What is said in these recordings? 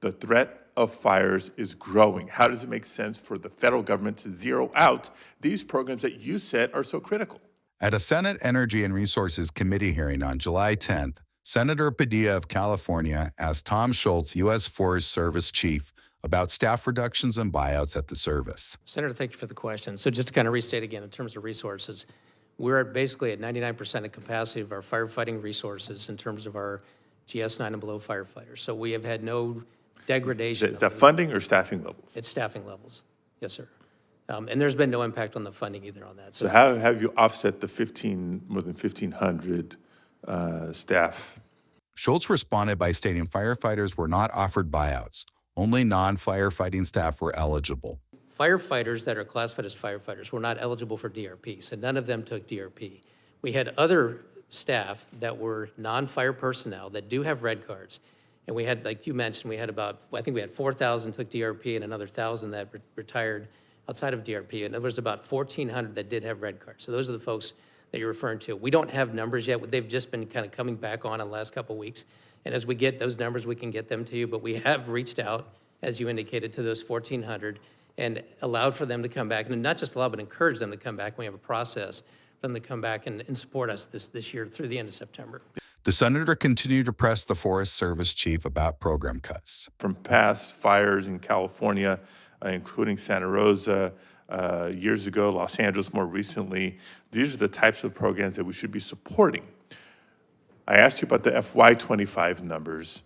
The threat of fires is growing. How does it make sense for the federal government to zero out these programs that you said are so critical? At a Senate Energy and Resources Committee hearing on July 10th, Senator Padilla of California asked Tom Schultz, U.S. Forest Service Chief, about staff reductions and buyouts at the service. Senator, thank you for the question. So just to kind of restate again, in terms of resources, we're basically at 99% of capacity of our firefighting resources in terms of our GS9 and below firefighters. So we have had no degradation. Is that funding or staffing levels? It's staffing levels, yes, sir. And there's been no impact on the funding either on that. So how have you offset the more than 1,500 staff? Schultz responded by stating firefighters were not offered buyouts. Only non-firefighting staff were eligible. Firefighters that are classified as firefighters were not eligible for DRP, so none of them took DRP. We had other staff that were non-fire personnel that do have red cards. And we had, like you mentioned, we had about, I think we had 4,000 took DRP and another 1,000 that retired outside of DRP. And there was about 1,400 that did have red cards. So those are the folks that you're referring to. We don't have numbers yet. They've just been kind of coming back on in the last couple of weeks. And as we get those numbers, we can get them to you. But we have reached out, as you indicated, to those 1,400 and allowed for them to come back. And not just allow, but encourage them to come back. We have a process for them to come back and support us this year through the end of September. The senator continued to press the Forest Service chief about program cuts. From past fires in California, including Santa Rosa, years ago, Los Angeles more recently, these are the types of programs that we should be supporting. I asked you about the FY25 numbers.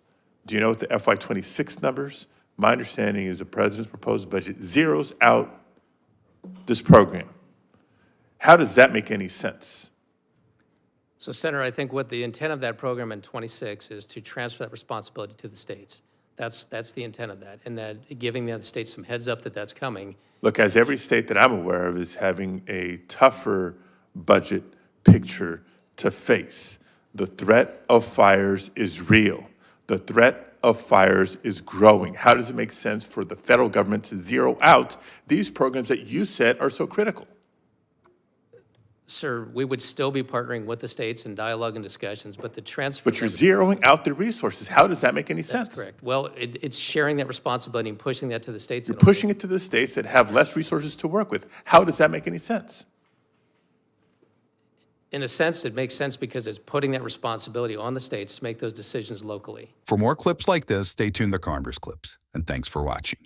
Do you know what the FY26 numbers? My understanding is the president's proposed budget zeroes out this program. How does that make any sense? So, Senator, I think what the intent of that program in 26 is to transfer that responsibility to the states. That's the intent of that, and that giving the states some heads up that that's coming. Look, as every state that I'm aware of is having a tougher budget picture to face. The threat of fires is real. The threat of fires is growing. How does it make sense for the federal government to zero out these programs that you said are so critical? Sir, we would still be partnering with the states in dialogue and discussions, but the transfer. But you're zeroing out the resources. How does that make any sense? That's correct. Well, it's sharing that responsibility and pushing that to the states. You're pushing it to the states that have less resources to work with. How does that make any sense? In a sense, it makes sense because it's putting that responsibility on the states to make those decisions locally. For more clips like this, stay tuned to Congress Clips, and thanks for watching.